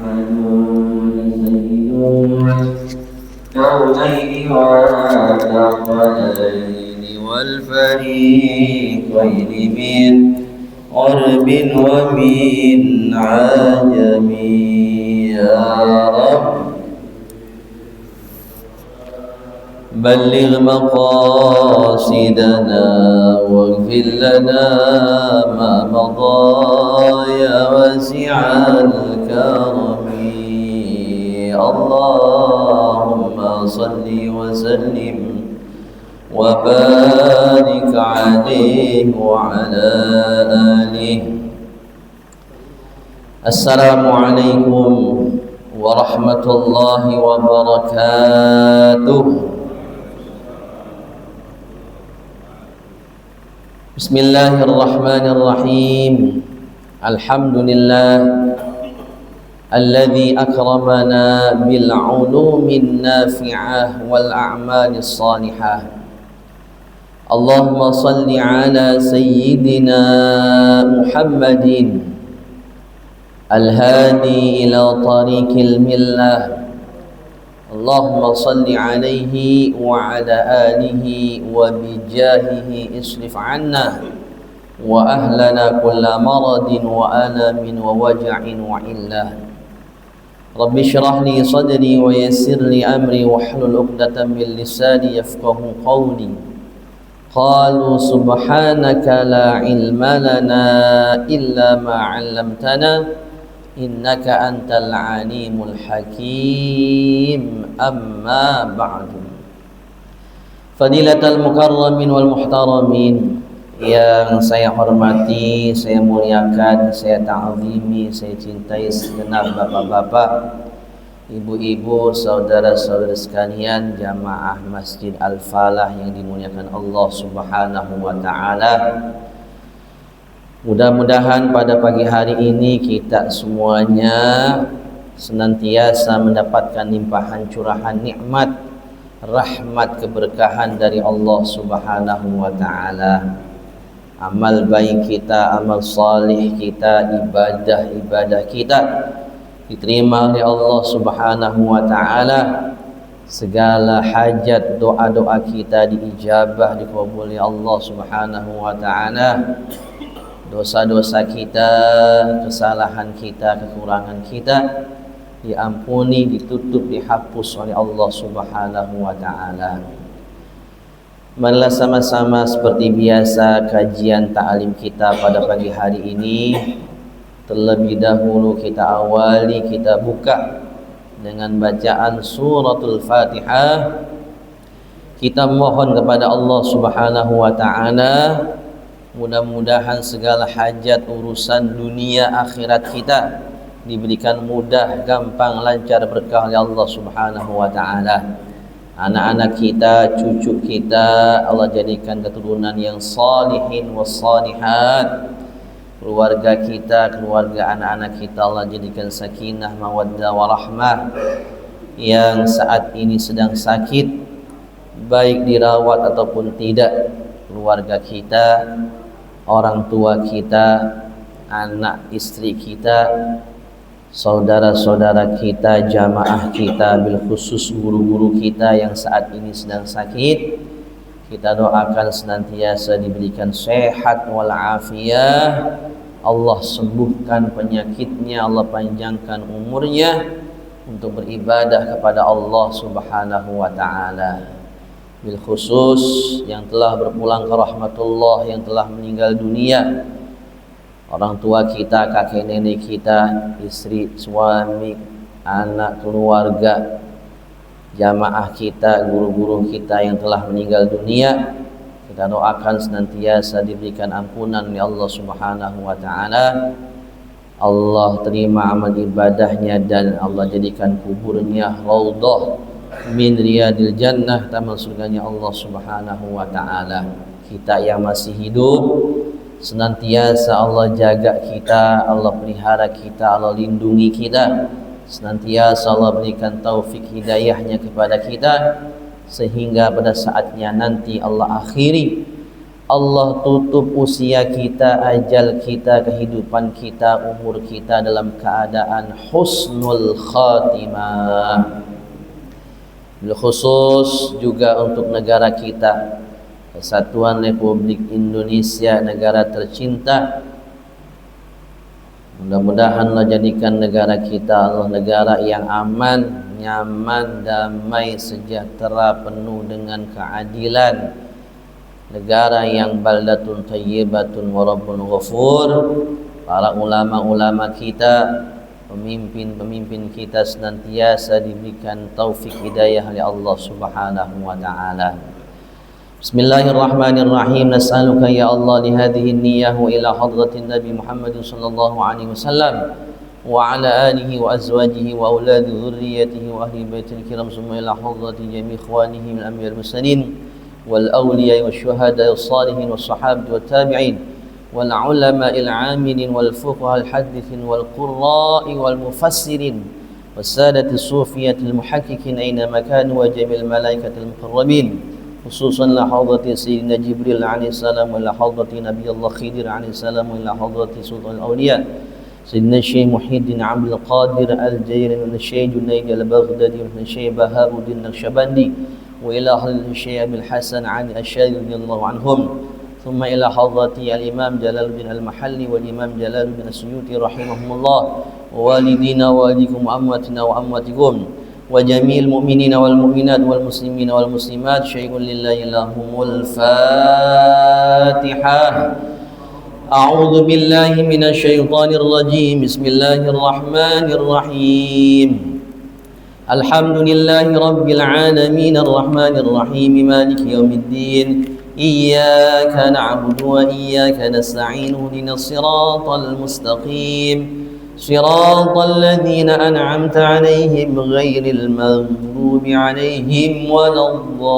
محمد سيد الكونين والثقلين والفريقين من قرب ومن عجم يا رب بلغ مقاصدنا واغفر لنا ما مضى يا واسع الكرم اللهم صل وسلم وبارك عليه وعلى آله. Assalamualaikum warahmatullahi wabarakatuh. Bismillahirrahmanirrahim. Alhamdulillah alladzi akramana bil ulumin nafi'ah wal a'malis salihah. Allahumma salli ala sayyidina Muhammadin al-hadi ila tariqil millah. Allahumma salli alaihi wa ala alihi wa bijahihi isrif anna wa ahlana kulla maradin wa alamin wa waja'in wa illah. Rabbi syrah li sadri wa yassir li amri wa hlul 'uqdatam min lisani yafqahu qawli. Qalu subhanaka la ilma lana illa ma 'allamtana innaka antal alimul hakim. Amma ba'du. Fadilatal mukarramin wal muhtaramin yang saya hormati, saya muliakan, saya ta'zimi, saya cintai segenap bapak-bapak, ibu-ibu, saudara-saudara sekalian, jamaah Masjid Al-Falah yang dimuliakan Allah Subhanahu wa taala. Mudah-mudahan pada pagi hari ini kita semuanya senantiasa mendapatkan limpahan curahan nikmat, rahmat, keberkahan dari Allah Subhanahu wa taala. Amal baik kita, amal salih kita, ibadah kita diterima oleh Allah Subhanahu wa taala. Segala hajat, doa-doa kita diijabah, dikabuli Allah Subhanahu wa taala. Dosa-dosa kita, kesalahan kita, kekurangan kita diampuni, ditutup, dihapus oleh Allah Subhanahu wa taala. Marilah sama-sama seperti biasa kajian ta'lim kita pada pagi hari ini. Terlebih dahulu kita awali, kita buka dengan bacaan suratul Fatihah. Kita mohon kepada Allah Subhanahu wa taala, mudah-mudahan segala hajat urusan dunia akhirat kita diberikan mudah, gampang, lancar, berkah oleh Allah Subhanahu wa taala. Anak-anak kita, cucu kita Allah jadikan keturunan yang salihin was salihat. Keluarga kita, keluarga anak-anak kita Allah jadikan sakinah, mawaddah, warahmah. Yang saat ini sedang sakit, baik dirawat ataupun tidak, keluarga kita, orang tua kita, anak istri kita, saudara-saudara kita, jamaah kita, bil khusus guru-guru kita yang saat ini sedang sakit, kita doakan senantiasa diberikan sehat wal afiyah. Allah sembuhkan penyakitnya, Allah panjangkan umurnya untuk beribadah kepada Allah Subhanahu wa taala. Bil khusus yang telah berpulang ke rahmatullah, yang telah meninggal dunia, orang tua kita, kakek nenek kita, istri, suami, anak, keluarga, jamaah kita, guru-guru kita yang telah meninggal dunia, kita doakan senantiasa diberikan ampunan oleh Allah Subhanahu wa taala. Allah terima amal ibadahnya dan Allah jadikan kuburnya raudhah min riyadil jannah, taman surganya Allah Subhanahu wa taala. Kita yang masih hidup senantiasa Allah jaga kita, Allah pelihara kita, Allah lindungi kita. Senantiasa Allah berikan taufik hidayahnya kepada kita, sehingga pada saatnya nanti Allah akhiri Allah tutup usia kita, ajal kita, kehidupan kita, umur kita dalam keadaan husnul khatimah. Bil khusus juga untuk negara kita, Kesatuan Republik Indonesia, negara tercinta. Mudah-mudahan Allah jadikan negara kita Allah negara yang aman, nyaman, damai, sejahtera, penuh dengan keadilan. Negara yang baldatun thayyibatun wa rabbun ghafur. Para ulama-ulama kita, pemimpin-pemimpin kita senantiasa diberikan taufik hidayah oleh Allah Subhanahu wa taala. Bismillahirrahmanirrahim. Nas'aluka ya Allah li hadhihi an-niyyah ila hadratin Nabi Muhammad sallallahu alaihi wasallam wa ala alihi wa azwajihi wa auladi dhurriyyatihi wa ahli baitil kiram summa ila hadrati jami' ikhwanihi min al-anbiya'i wal-mursalin والأولياء والشهداء والصالحين والصحابة والتابعين والعلماء العاملين والفقهاء الحديثين والقراء والمفسرين والسادة الصوفية المحققين أينما كانوا وجميع الملائكة المقربين خصوصا إلى حضرة سيدنا جبريل عليه السلام وإلى حضرة نبي الله خضر عليه السلام وإلى حضرة سلطان الأولياء سيدنا الشيخ محي الدين عبد القادر الجيلاني ومن الشيخ جنيد البغدادي ومن الشيخ بهاء الدين النقشبندي وإلى حضرة الشيخ أبي الحسن علي الشاذلي رضي الله عنهم ثم إلى حضرة الإمام جلال الدين المحلي والإمام جلال الدين السيوطي رحمهم الله ووالدينا ووالديكم وأمواتنا وأمواتكم وجميع المؤمنين والمؤمنات والمسلمين والمسلمات شيء لله لهم الفاتحة. أعوذ بالله من الشيطان الرجيم. بسم الله الرحمن الرحيم. الحمد لله رب العالمين الرحمن الرحيم مالك يوم الدين إياك نعبد وإياك نستعين اهدنا الصراط المستقيم صراط الذين أنعمت عليهم غير المغضوب عليهم ولا الضالين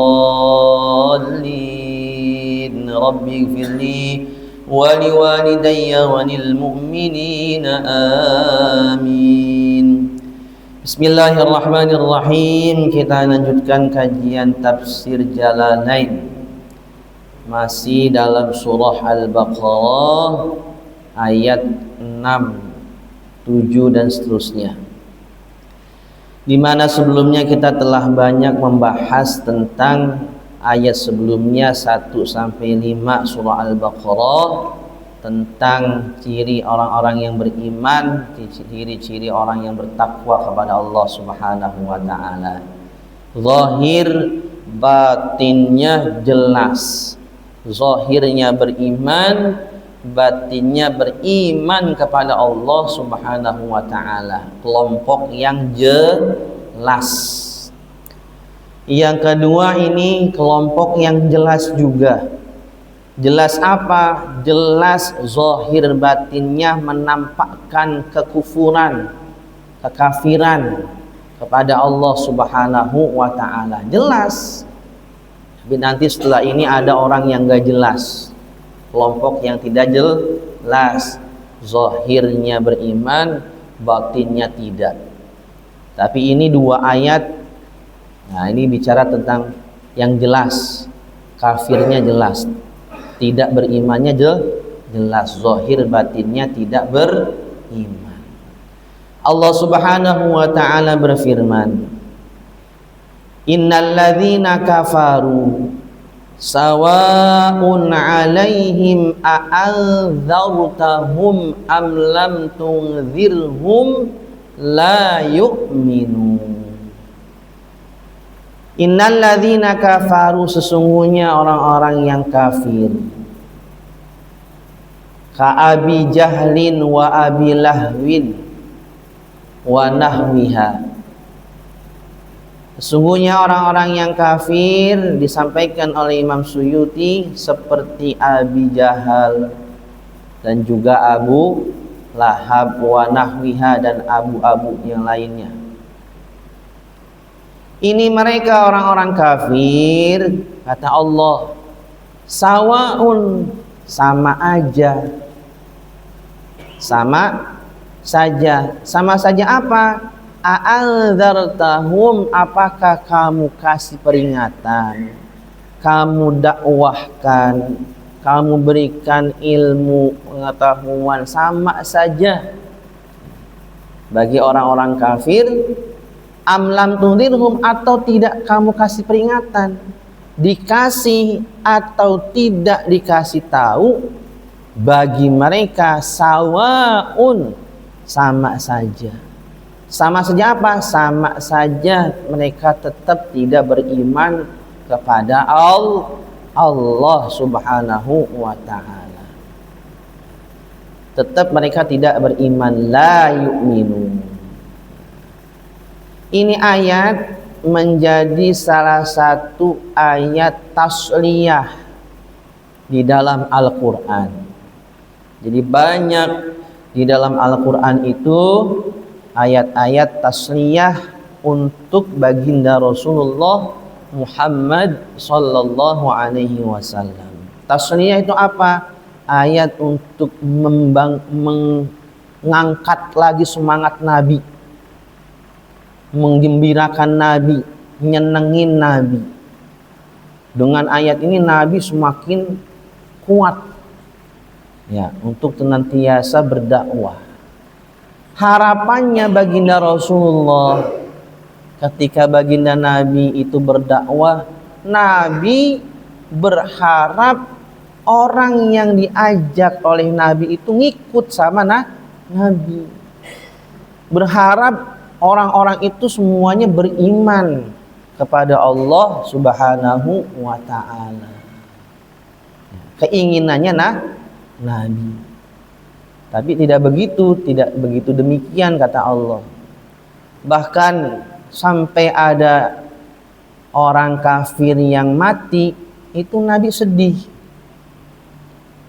رب اغفر لي ولوالدي وللمؤمنين آمين. Bismillahirrahmanirrahim. Kita lanjutkan kajian tafsir Jalalain, masih dalam surah Al-Baqarah ayat 6, 7 dan seterusnya, di mana sebelumnya kita telah banyak membahas tentang ayat sebelumnya 1 sampai 5 surah Al-Baqarah, tentang ciri orang-orang yang beriman, ciri-ciri orang yang bertakwa kepada Allah Subhanahu wa taala. Zahir batinnya jelas. Zahirnya beriman, batinnya beriman kepada Allah Subhanahu wa taala. Kelompok yang jelas. Yang kedua ini kelompok yang jelas juga. Jelas apa? Jelas zahir batinnya menampakkan kekufuran, kekafiran kepada Allah Subhanahu wa taala. Jelas. Tapi nanti setelah ini ada orang yang gak jelas, kelompok yang tidak jelas. Zahirnya beriman, batinnya tidak. Tapi ini 2 ayat. Nah, ini bicara tentang yang jelas, kafirnya jelas, tidak berimannya jelas, zahir batinnya tidak beriman. Allah Subhanahu wa taala berfirman, Innal ladzina kafaru sawa'un 'alaihim a'anzartahum am lam tunzirhum la yu'minun. Innal ladzina kafaru, sesungguhnya orang-orang yang kafir, ka Abi Jahlin wa Abi Lahwin wa nahwiha. Sesungguhnya orang-orang yang kafir disampaikan oleh Imam Suyuti seperti Abi Jahal dan juga Abu Lahab wa nahwiha dan abu-abu yang lainnya. Ini mereka orang-orang kafir, kata Allah, sawaun, sama aja, sama saja. Sama saja apa? A'anzartahum, apakah kamu kasih peringatan, kamu dakwahkan, kamu berikan ilmu pengetahuan, sama saja bagi orang-orang kafir. Am lam tundirhum, atau tidak kamu kasih peringatan, dikasih atau tidak dikasih tahu, bagi mereka sawaun, sama saja. Sama saja apa? Sama saja mereka tetap tidak beriman kepada Allah Subhanahu wa ta'ala. Tetap mereka tidak beriman, la yu'minun. Ini ayat menjadi salah satu ayat tasliyah di dalam Al-Quran. Jadi banyak di dalam Al-Quran itu ayat-ayat tasliyah untuk baginda Rasulullah Muhammad sallallahu alaihi wasallam. Tasliyah itu apa? Ayat untuk mengangkat lagi semangat Nabi, menggembirakan Nabi, nyenengin Nabi. Dengan ayat ini Nabi semakin kuat ya untuk senantiasa berdakwah. Harapannya baginda Rasulullah ketika baginda Nabi itu berdakwah, Nabi berharap orang yang diajak oleh Nabi itu ngikut sama Nabi. Berharap orang-orang itu semuanya beriman kepada Allah Subhanahu wa ta'ala. Keinginannya Nabi. Tapi tidak begitu demikian kata Allah. Bahkan sampai ada orang kafir yang mati, itu Nabi sedih.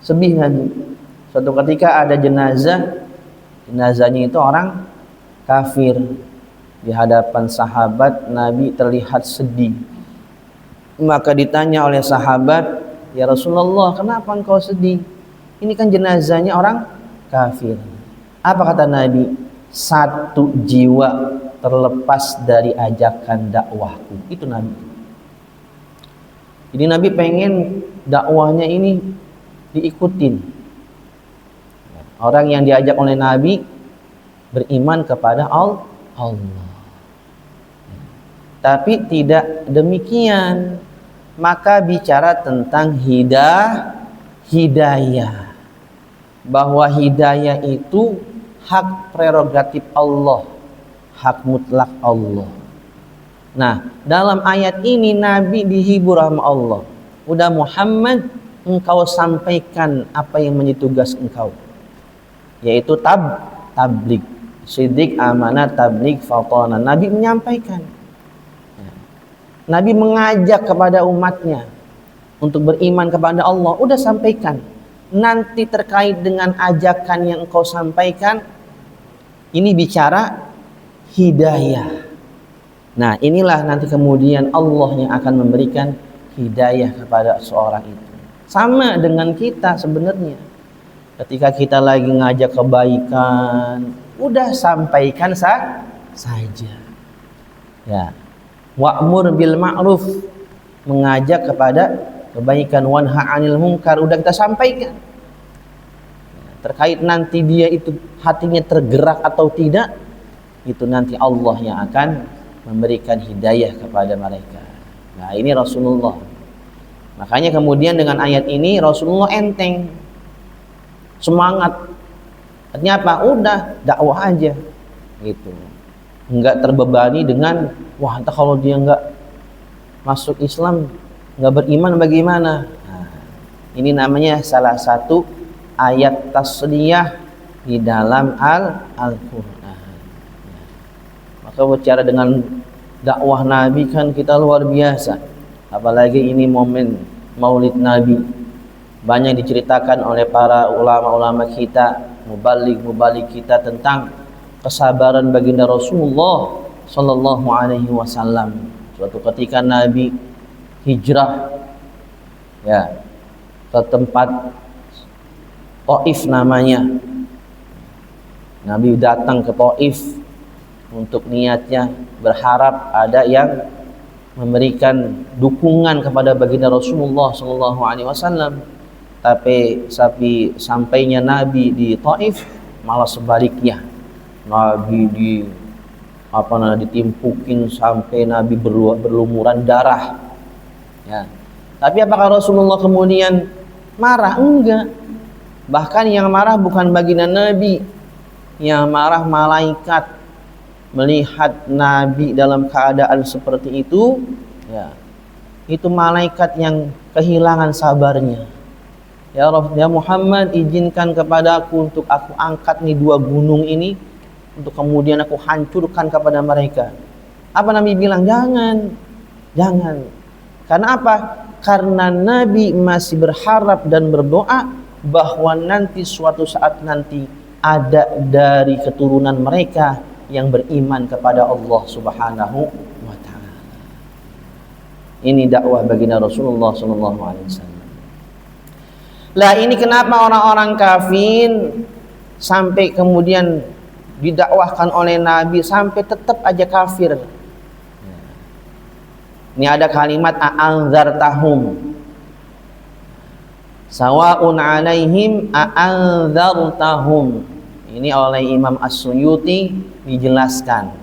Sedih Nabi. Suatu ketika ada jenazahnya itu orang kafir. Di hadapan sahabat, Nabi terlihat sedih. Maka ditanya oleh sahabat, ya Rasulullah, kenapa engkau sedih? Ini kan jenazahnya orang kafir. Apa kata Nabi? Satu jiwa terlepas dari ajakan dakwahku. Itu Nabi. Jadi Nabi pengen dakwahnya ini diikutin. Orang yang diajak oleh Nabi beriman kepada Allah. Tapi tidak demikian. Maka bicara tentang hidayah. Bahwa hidayah itu hak prerogatif Allah, hak mutlak Allah. Nah, dalam ayat ini Nabi dihibur sama Allah. Udah Muhammad, engkau sampaikan apa yang menjadi tugas engkau, yaitu tabligh, siddiq, amanah, tabligh, fatana. Nabi menyampaikan. Nabi mengajak kepada umatnya untuk beriman kepada Allah. Udah sampaikan. Nanti terkait dengan ajakan yang engkau sampaikan, ini bicara hidayah. Nah, inilah nanti kemudian Allah yang akan memberikan hidayah kepada seorang itu. Sama dengan kita sebenarnya. Ketika kita lagi ngajak kebaikan, udah sampaikan saja. Ya. Wa'mur bil ma'ruf, mengajak kepada kebaikan, wanha 'anil munkar, udah kita sampaikan. Terkait nanti dia itu hatinya tergerak atau tidak, itu nanti Allah yang akan memberikan hidayah kepada mereka. Nah, ini Rasulullah. Makanya kemudian dengan ayat ini Rasulullah enteng, semangat. Artinya apa? Udah dakwah aja gitu. Enggak terbebani dengan wah, entah kalau dia enggak masuk Islam, enggak beriman bagaimana? Nah, ini namanya salah satu ayat tasliyah di dalam Al-Quran. Maka bicara dengan dakwah Nabi kan kita luar biasa. Apalagi ini momen Maulid Nabi. Banyak diceritakan oleh para ulama-ulama kita, mubalik kita tentang kesabaran baginda Rasulullah sallallahu alaihi wasallam. Suatu ketika Nabi hijrah ya ke tempat Taif namanya. Nabi datang ke Taif untuk niatnya berharap ada yang memberikan dukungan kepada baginda Rasulullah sallallahu alaihi wasallam. Tapi sampainya Nabi di Taif malah sebaliknya. Nabi ditimpukin sampai Nabi berlumuran darah. Ya. Tapi apakah Rasulullah kemudian marah? Enggak. Bahkan yang marah bukan baginda Nabi, yang marah malaikat melihat Nabi dalam keadaan seperti itu. Ya, itu malaikat yang kehilangan sabarnya. Ya Muhammad, izinkan kepadaku untuk aku angkat nih 2 gunung ini, untuk kemudian aku hancurkan kepada mereka. Apa Nabi bilang? Jangan. Karena apa? Karena Nabi masih berharap dan berdoa bahwa nanti suatu saat nanti ada dari keturunan mereka yang beriman kepada Allah Subhanahu wa taala. Ini dakwah baginda Rasulullah sallallahu alaihi wasallam. Lah ini kenapa orang-orang kafir sampai kemudian didakwahkan oleh Nabi sampai tetap aja kafir. Ini ada kalimat a'anzartahum sawa'un 'alaihim a'anzartahum. Ini oleh Imam As-Suyuti dijelaskan.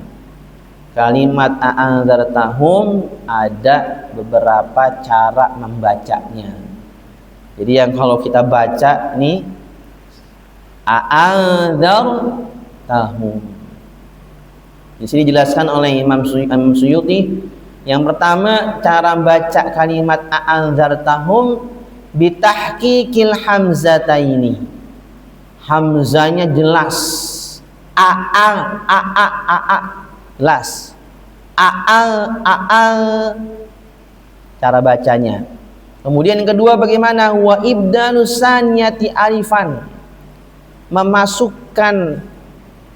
Kalimat a'anzartahum ada beberapa cara membacanya. Jadi yang kalau kita baca nih a'anzartahum. Di sini dijelaskan oleh Imam Suyuti. Yang pertama, cara baca kalimat a'anzartahum bitahqiqil hamzataini. Hamzanya jelas. Jelas. Cara bacanya. Kemudian yang kedua bagaimana? Wa ibdalus saniyati alifan. Memasukkan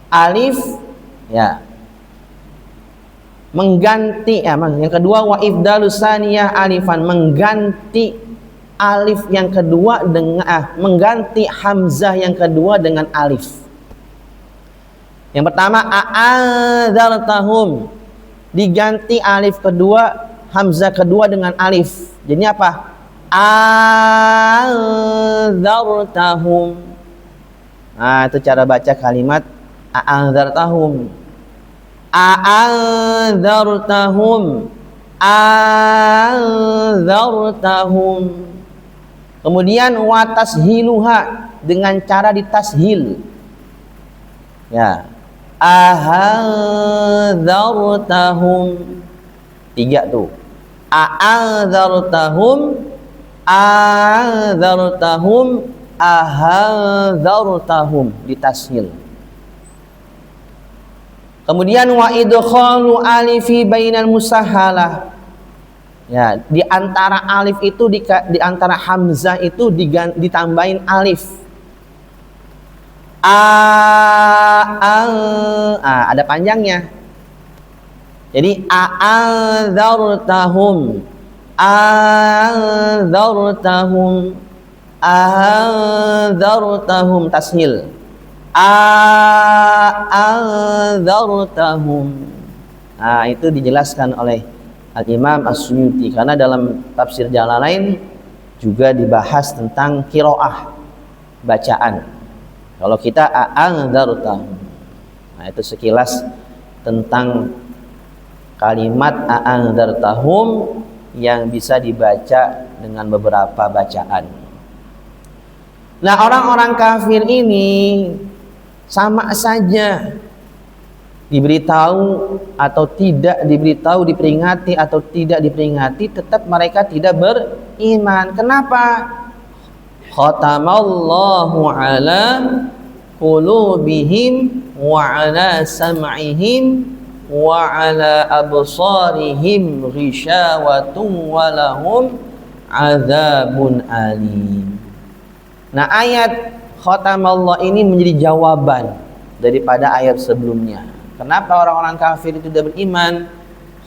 alif, ya. Mengganti, ya, yang kedua wa ibdalus saniyah alifan, mengganti alif yang kedua dengan mengganti hamzah yang kedua dengan alif. Yang pertama a'anzartahum, diganti alif kedua, hamzah kedua dengan alif. Jadi apa? A'anzartahum. Nah, itu cara baca kalimat a'anzartahum. A'anzartahum. A'anzartahum. Kemudian wa tashiluha, dengan cara ditashil. Ya. A'anzartahum. 3 tuh. A'anzartahum, a'anzartahum, a'anzartahum, ditashil. Kemudian wa idkhalu alifi bainal musahhalah. Ya, di antara alif itu di antara hamzah itu ditambahin alif. Ada panjangnya. Jadi a'anzartahum, a'anzartahum, a'anzartahum, tashil. A'anzartahum. Nah, itu dijelaskan oleh Al-Imam As-Suyuti, karena dalam tafsir Jalalain juga dibahas tentang qiraah, bacaan. Kalau kita a'anzartahum. Nah, itu sekilas tentang kalimat a'anzartahum yang bisa dibaca dengan beberapa bacaan. Nah, orang-orang kafir ini sama saja diberitahu atau tidak diberitahu, diperingati atau tidak diperingati, tetap mereka tidak beriman. Kenapa? Khatamallahu ala qulubihim wa ala sam'ihim wa ala absarihim ghishawatun wa lahum adzabun alim. Nah, ayat khatamallah ini menjadi jawaban daripada ayat sebelumnya. Kenapa orang-orang kafir itu tidak beriman?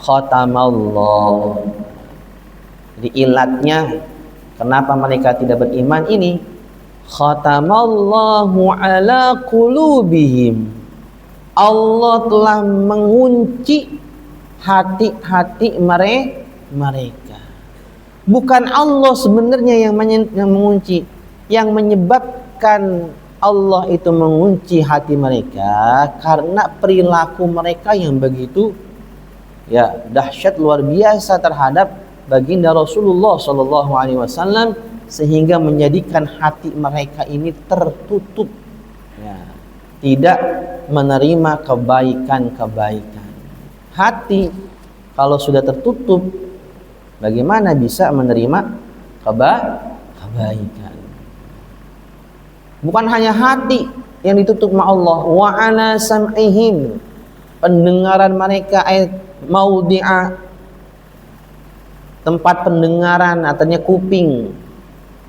Khatamallah. Jadi ilatnya kenapa mereka tidak beriman ini, khatamallahu ala qulubihim. Allah telah mengunci hati-hati mereka. Bukan Allah sebenarnya yang mengunci, Yang menyebabkan Allah itu mengunci hati mereka karena perilaku mereka yang begitu dahsyat luar biasa terhadap baginda Rasulullah Shallallahu Alaihi Wasallam, sehingga menjadikan hati mereka ini tertutup, tidak menerima kebaikan-kebaikan. Hati kalau sudah tertutup, bagaimana bisa menerima kebaikan? Bukan hanya hati yang ditutup sama Allah, wa ala sam'ihim, pendengaran mereka, maudhi'a, tempat pendengaran, artinya kuping,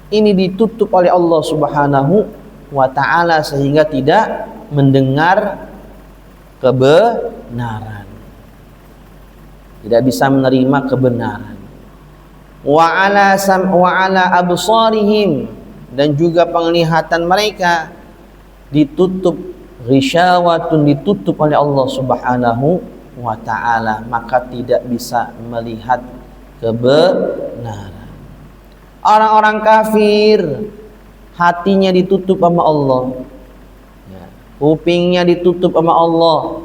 ini ditutup oleh Allah Subhanahu wa ta'ala sehingga tidak mendengar kebenaran, tidak bisa menerima kebenaran. Wa ala absarihim, dan juga penglihatan mereka ditutup, ghisyawatun, ditutup oleh Allah Subhanahu wa ta'ala, maka tidak bisa melihat kebenaran. Orang-orang kafir hatinya ditutup sama Allah, kupingnya ditutup sama Allah,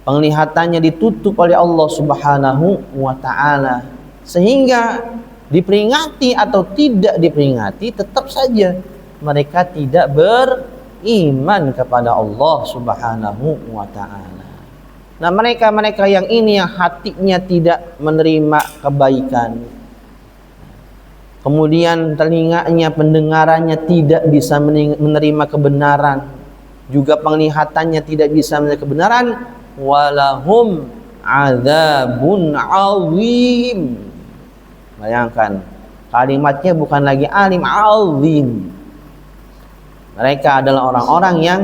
penglihatannya ditutup oleh Allah Subhanahu wa ta'ala, sehingga diperingati atau tidak diperingati tetap saja mereka tidak beriman kepada Allah Subhanahu wa ta'ala. Nah, mereka yang ini yang hatinya tidak menerima kebaikan, kemudian telinganya, pendengarannya tidak bisa menerima kebenaran, juga penglihatannya tidak bisa menerima kebenaran, walahum adzabun azim. Bayangkan, kalimatnya bukan lagi alim, azim. Mereka adalah orang-orang yang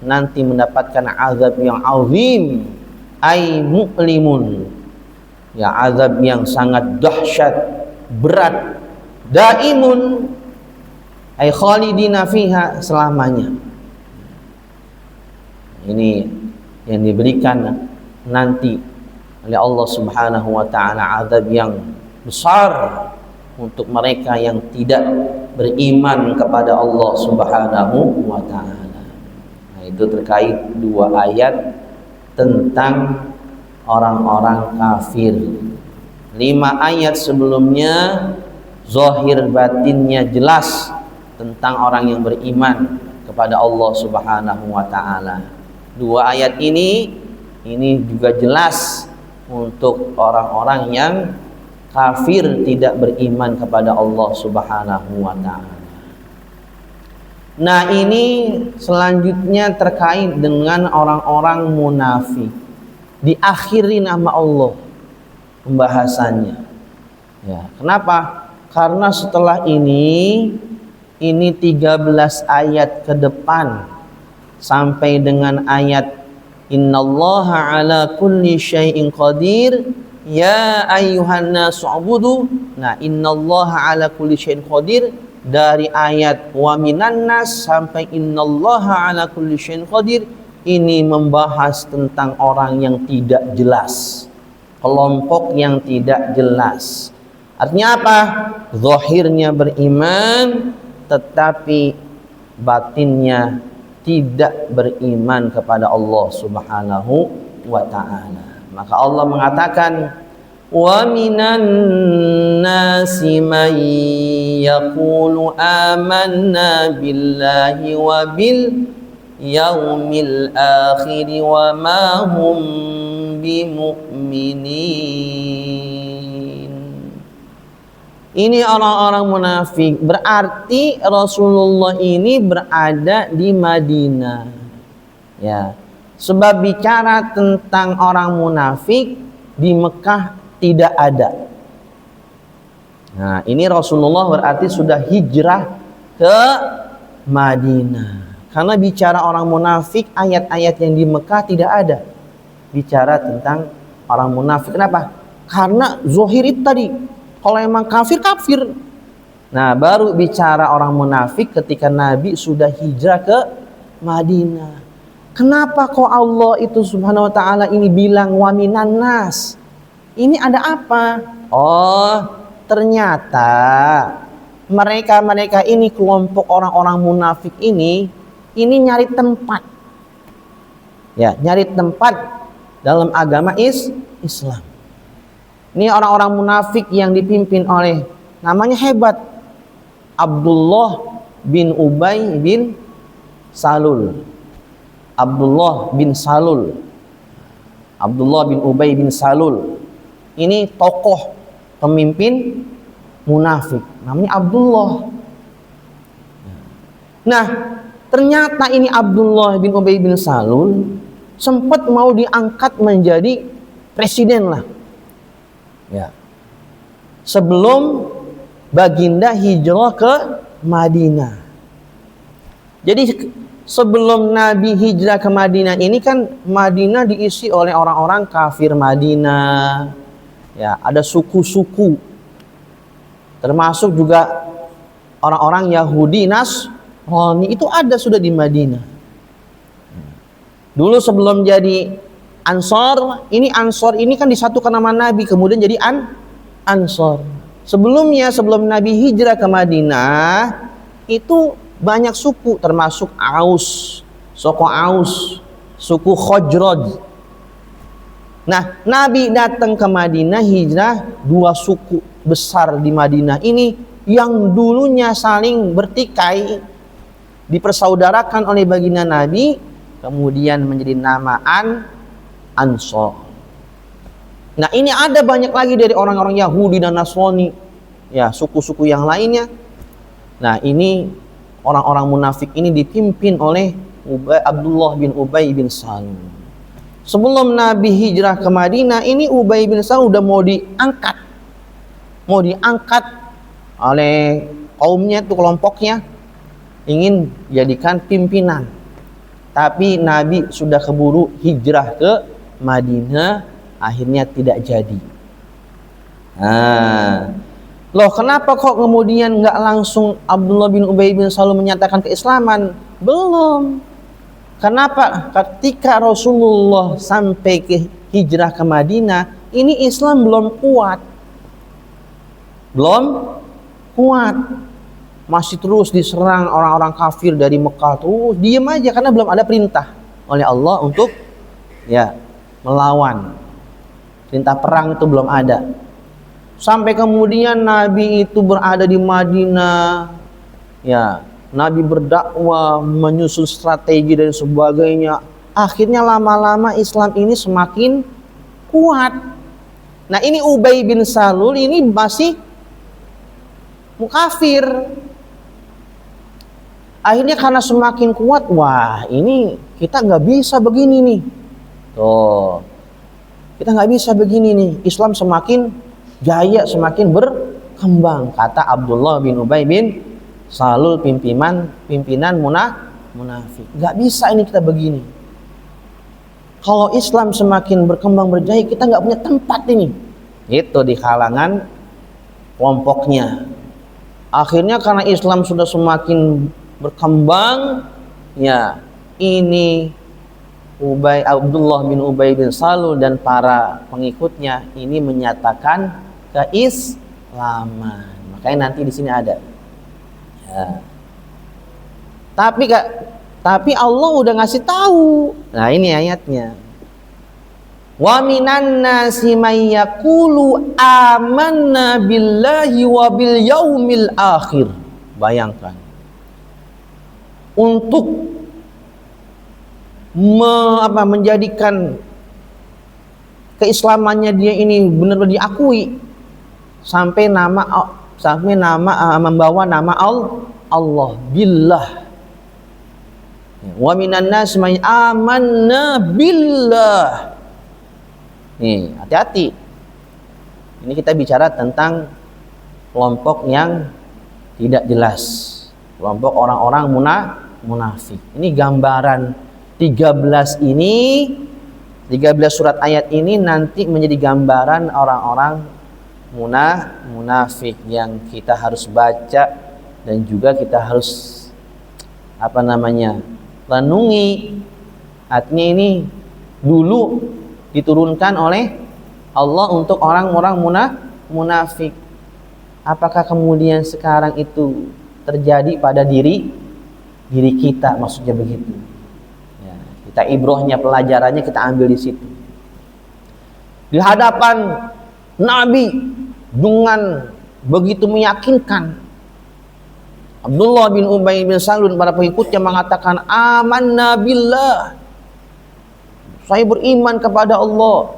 nanti mendapatkan azab yang azim, ay mu'limun, azab yang sangat dahsyat, berat, daimun, ay khalidina fiha, selamanya. Ini yang diberikan nanti oleh Allah Subhanahu wa ta'ala, azab yang besar untuk mereka yang tidak beriman kepada Allah Subhanahu wa ta'ala. Nah, itu terkait dua ayat tentang orang-orang kafir. 5 ayat sebelumnya zahir batinnya jelas tentang orang yang beriman kepada Allah Subhanahu wa ta'ala. 2 ayat ini juga jelas untuk orang-orang yang kafir, tidak beriman kepada Allah Subhanahu wa ta'ala. Nah, ini selanjutnya terkait dengan orang-orang munafik. Diakhiri nama Allah pembahasannya. Kenapa? Karena setelah ini 13 ayat ke depan sampai dengan ayat innallaha ala kulli syai'in qadir, ya ayyuhan nasu ubudu. Nah, innallaha ala kulli syai'in qadir, dari ayat wa minan nas sampai innallaha ala kulli syai'in qadir, ini membahas tentang orang yang tidak jelas, kelompok yang tidak jelas. Artinya apa? Zahirnya beriman tetapi batinnya tidak beriman kepada Allah Subhanahu wa ta'ala. Maka Allah mengatakan, wa minan nasi man yaqulu amanna billahi wa bil yaumil akhir wa ma hum bimu'minin. Ini orang-orang munafik, berarti Rasulullah ini berada di Madinah. Sebab bicara tentang orang munafik di Mekah tidak ada. Nah, ini Rasulullah berarti sudah hijrah ke Madinah. Karena bicara orang munafik, ayat-ayat yang di Mekah tidak ada bicara tentang orang munafik. Kenapa? Karena zohirit tadi, kalau emang kafir, kafir. Nah, baru bicara orang munafik ketika Nabi sudah hijrah ke Madinah. Kenapa kok Allah itu Subhanahu wa ta'ala ini bilang wa minan nas? Ini ada apa? Oh, ternyata mereka ini, kelompok orang-orang munafik ini nyari tempat. Ya, nyari tempat dalam agama Islam. Ini orang-orang munafik yang dipimpin oleh, namanya hebat, Abdullah bin Ubay bin Salul. Abdullah bin Salul. Abdullah bin Ubay bin Salul. Ini tokoh pemimpin munafik, namanya Abdullah. Nah, ternyata ini Abdullah bin Ubay bin Salul sempat mau diangkat menjadi presiden lah. Ya. Sebelum baginda hijrah ke Madinah. Jadi sebelum Nabi hijrah ke Madinah ini kan Madinah diisi oleh orang-orang kafir Madinah. Ya, ada suku-suku. Termasuk juga orang-orang Yahudi Nasrani itu ada sudah di Madinah. Dulu sebelum jadi Ansor ini kan disatukan nama Nabi, kemudian jadi Ansor. Sebelum Nabi hijrah ke Madinah itu banyak suku, termasuk Aus, suku Khazraj. Nah, Nabi datang ke Madinah hijrah, dua suku besar di Madinah ini yang dulunya saling bertikai, dipersaudarakan oleh baginda Nabi, kemudian menjadi nama Ansor. Nah, ini ada banyak lagi dari orang-orang Yahudi dan Nasrani, ya, suku-suku yang lainnya. Nah, ini orang-orang munafik ini dipimpin oleh Abdullah bin Ubay bin Salul. Sebelum Nabi hijrah ke Madinah, ini Ubay bin Salul udah mau diangkat oleh kaumnya, itu kelompoknya ingin jadikan pimpinan. Tapi Nabi sudah keburu hijrah ke Madinah, akhirnya tidak jadi. Loh, kenapa kok kemudian nggak langsung Abdullah bin Ubay bin Salul menyatakan keislaman? Belum. Kenapa? Ketika Rasulullah sampai ke hijrah ke Madinah, ini Islam belum kuat. Masih terus diserang orang-orang kafir dari Mekah, terus diem aja karena belum ada perintah oleh Allah untuk melawan. Perintah perang itu belum ada. Sampai kemudian Nabi itu berada di Madinah, ya, Nabi berdakwah, menyusun strategi dan sebagainya. Akhirnya lama-lama Islam ini semakin kuat. Nah, ini Ubay bin Salul ini masih mukafir. Akhirnya karena semakin kuat, wah, ini kita nggak bisa begini nih. Tuh, kita nggak bisa begini nih. Islam semakin jaya, semakin berkembang, kata Abdullah bin Ubay bin Salul, pimpinan munafik. Nggak bisa ini kita begini. Kalau Islam semakin berkembang berjaya, kita nggak punya tempat ini. Itu di kalangan kelompoknya. Akhirnya karena Islam sudah semakin berkembang, ya, ini Abdullah bin Ubay bin Salul dan para pengikutnya ini menyatakan keislaman. Makanya nanti di sini ada. Ya. Tapi Allah udah ngasih tahu. Nah, ini ayatnya. Wa minan nasi may yaqulu amanna billahi wa bil yaumil akhir. Bayangkan. Untuk menjadikan keislamannya dia ini benar-benar diakui, sampai membawa nama Allah, billah. Wa minan nas may amanna billah. Nih, hati-hati. Ini kita bicara tentang kelompok yang tidak jelas, kelompok orang-orang munafik. Ini gambaran 13 surat ayat ini nanti menjadi gambaran orang-orang munafik yang kita harus baca dan juga kita harus renungi. Artinya ini dulu diturunkan oleh Allah untuk orang-orang munafik. apakah kemudian sekarang itu terjadi pada diri kita, maksudnya begitu. Ya, kita ibrohnya, pelajarannya kita ambil di situ. Di hadapan Nabi dengan begitu meyakinkan, Abdullah bin Ubay bin Salul para pengikutnya mengatakan, amanna billah, saya beriman kepada Allah,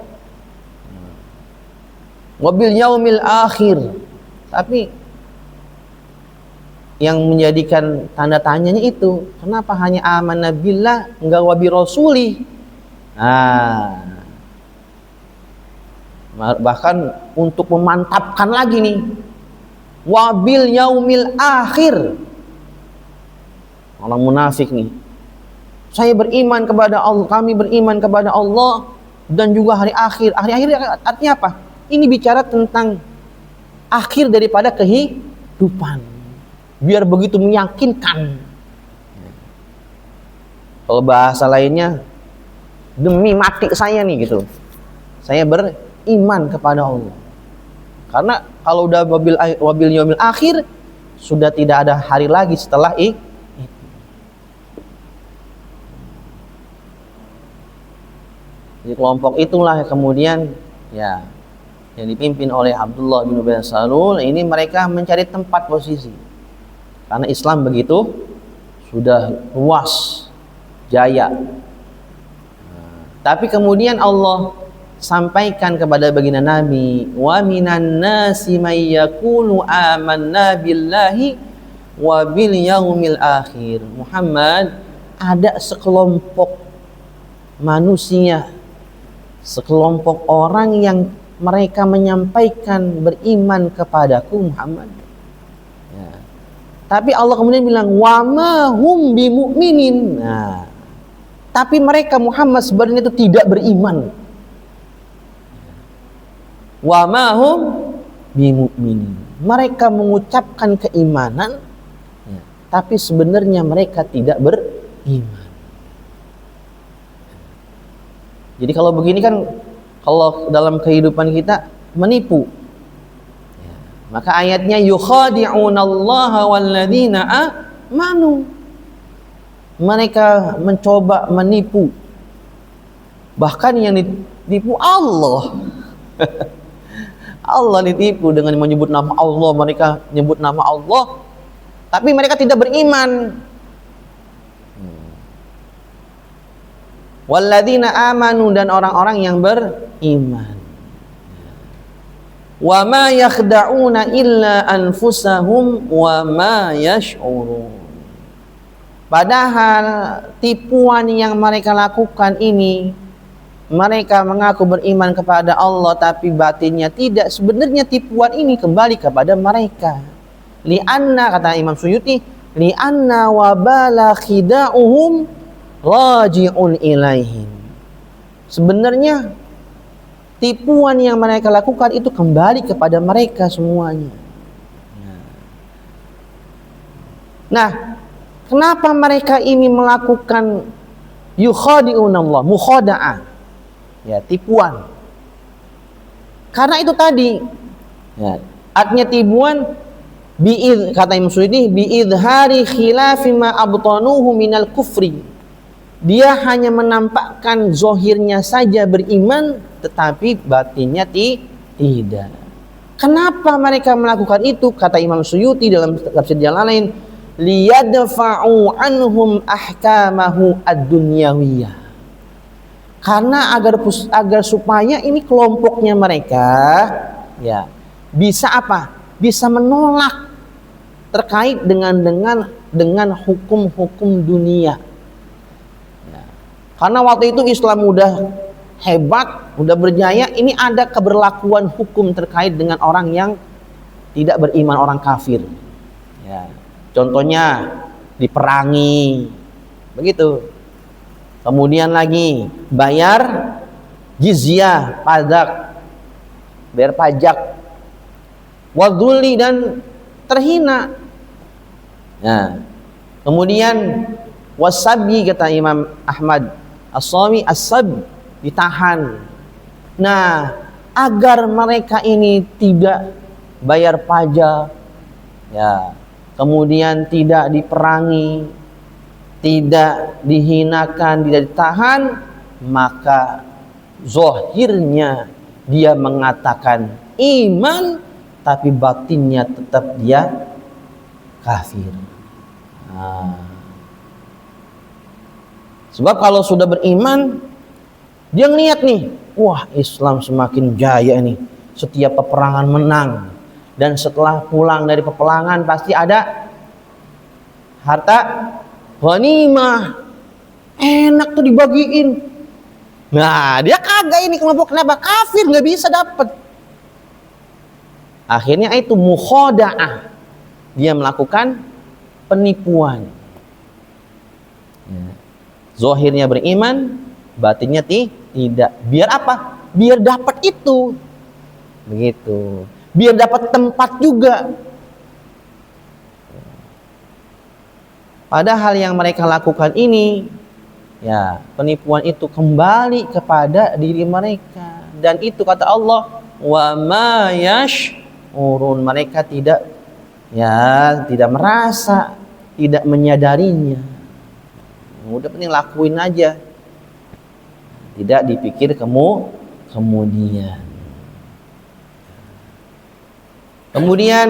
wabil yaumil akhir. Tapi yang menjadikan tanda tanyanya itu, kenapa hanya amanna billah, enggak wabi rasuli? Bahkan untuk memantapkan lagi nih, wabil yaumil akhir. Orang munafik nih, saya beriman kepada Allah, kami beriman kepada Allah dan juga hari akhir. Hari akhir artinya apa? Ini bicara tentang akhir daripada kehidupan, biar begitu meyakinkan. Kalau bahasa lainnya, demi mati saya nih gitu, saya beriman kepada Allah. Karena kalau udah wabil yaumil akhir, sudah tidak ada hari lagi setelah itu. Jadi kelompok itulah yang kemudian ya yang dipimpin oleh Abdullah bin Ubay bin Salul ini, mereka mencari tempat posisi. Karena Islam begitu sudah luas, jaya. Tapi kemudian Allah sampaikan kepada baginda Nabi, wa minan nasi may yaqulu amanna billahi wa bil yaumil akhir. Muhammad, ada sekelompok manusia, sekelompok orang yang mereka menyampaikan beriman kepadaku Muhammad. Ya. Tapi Allah kemudian bilang, wa ma hum bimu'minin. Nah, tapi mereka Muhammad sebenarnya itu tidak beriman. Wa ma hum bimu'minin. Mereka mengucapkan keimanan, ya, tapi sebenarnya mereka tidak beriman. Jadi kalau begini kan, kalau dalam kehidupan kita menipu, ya, maka ayatnya yukhadi'unallaha walladzina amanu. Mereka mencoba menipu, bahkan yang ditipu Allah. Allah ditipu dengan menyebut nama Allah. Mereka menyebut nama Allah, tapi mereka tidak beriman. Walladzina amanu, dan orang-orang yang beriman. Wa ma yakhda'una illa anfusahum wa ma yash'urun. Padahal tipuan yang mereka lakukan ini, mereka mengaku beriman kepada Allah tapi batinnya tidak. Sebenarnya tipuan ini kembali kepada mereka. Li'anna, kata Imam Suyuti, li'anna wabala khida'uhum raji'un ilaihim. Sebenarnya tipuan yang mereka lakukan itu kembali kepada mereka semuanya. Nah, kenapa mereka ini melakukan yukhadi'unallah, mukhada'ah, ya, tipuan? Karena itu tadi, ya, artinya tipuan kata Imam Suyuti, bi'idhari khilafi ma abtanuhu minal kufri. Dia hanya menampakkan zohirnya saja beriman, tetapi batinnya tidak. Kenapa mereka melakukan itu? Kata Imam Suyuti dalam tafsir Jalalain, liyadfa'u anhum ahkamahu ad-dunyawiyah. Karena agar supaya ini kelompoknya mereka, ya, bisa apa? Bisa menolak terkait dengan hukum-hukum dunia. Karena waktu itu Islam udah hebat, udah berjaya, ini ada keberlakuan hukum terkait dengan orang yang tidak beriman, orang kafir. Ya, contohnya diperangi, begitu. Kemudian lagi bayar jizyah, bayar pajak, wadhuli, dan terhina. Nah, kemudian wasabi, kata Imam Ahmad As-Sami, as-sab, ditahan. Nah, agar mereka ini tidak bayar pajak, ya, kemudian tidak diperangi, tidak dihinakan, tidak ditahan, maka zahirnya dia mengatakan iman, tapi batinnya tetap dia kafir. Sebab kalau sudah beriman, dia ngeliat nih, wah Islam semakin jaya nih, setiap peperangan menang, dan setelah pulang dari peperangan pasti ada harta ghanimah, enak tuh dibagiin. Nah dia kagak ini kelompok, kenapa? Kafir, nggak bisa dapat. Akhirnya itu mukhada'ah, dia melakukan penipuan. Zahirnya beriman, batinnya tidak. Biar apa? Biar dapat itu. Begitu. Biar dapat tempat juga. Padahal yang mereka lakukan ini, ya, penipuan itu kembali kepada diri mereka. Dan itu kata Allah, wa ma yash'urun, mereka tidak merasa, tidak menyadarinya. Udah penting lakuin aja, tidak dipikir kemudian. Kemudian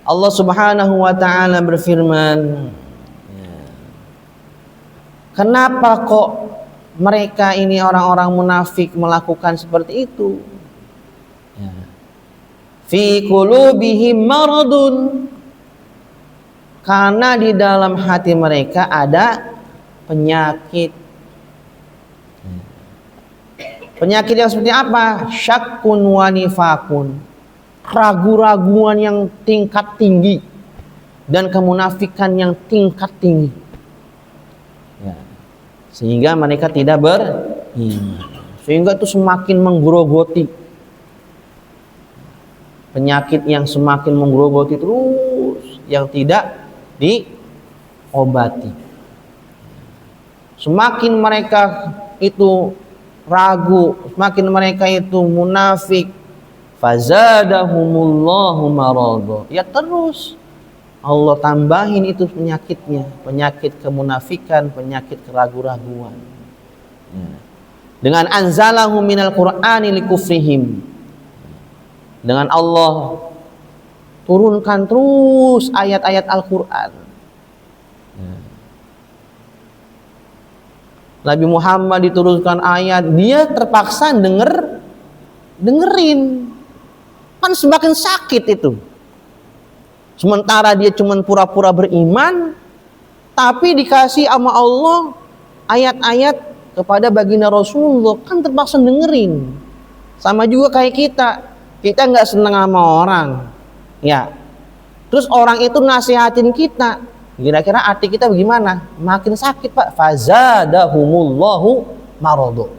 Allah Subhanahu wa ta'ala berfirman, kenapa kok mereka ini orang-orang munafik melakukan seperti itu? Fi qulubihim maradun, karena di dalam hati mereka ada penyakit. Penyakit yang seperti apa? Syakkun wa nifakun, ragu-raguan yang tingkat tinggi dan kemunafikan yang tingkat tinggi. Sehingga mereka tidak beriman, sehingga itu semakin menggerogoti. Penyakit yang semakin menggerogoti terus, yang tidak diobati. Semakin mereka itu ragu, semakin mereka itu munafik, fazadahumullahu marada, ya terus Allah tambahin itu penyakitnya, penyakit kemunafikan, penyakit keraguan-raguan. Dengan anzalahu minal qur'ani likufrihim, dengan Allah turunkan terus ayat-ayat Al-Quran. Nabi Muhammad diturunkan ayat, dia terpaksa dengerin, kan semakin sakit itu. Sementara dia cuma pura-pura beriman, tapi dikasih sama Allah ayat-ayat kepada baginda Rasulullah, kan terpaksa dengerin. Sama juga kayak kita nggak senang sama orang, ya. Terus orang itu nasihatin kita, kira-kira hati kita bagaimana? Makin sakit, Pak. Fazadahumullahu maradu.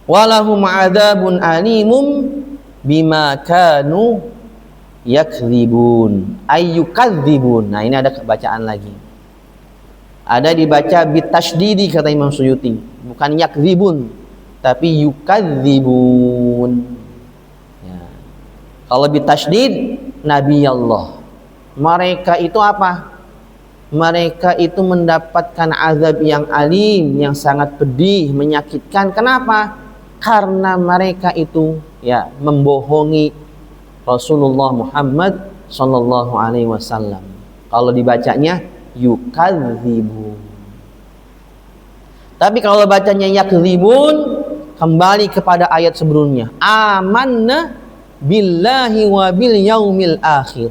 Walahum adzabun alimum bima kanu yakdzibun, ayyukadzibun. Nah, ini ada bacaan lagi. Ada dibaca bitasydidi kata Imam Suyuti, bukan yakdzibun, tapi yukadzibun. Ya. Kalau bitasydid, Nabi Allah. Mereka itu apa? Mereka itu mendapatkan azab yang alim, yang sangat pedih, menyakitkan. Kenapa? Karena mereka itu membohongi Rasulullah Muhammad sallallahu alaihi wasallam. Kalau dibacanya yukadzibun. Tapi kalau bacanya yakdzibun, kembali kepada ayat sebelumnya. Amanna billahi wa bil yaumil akhir.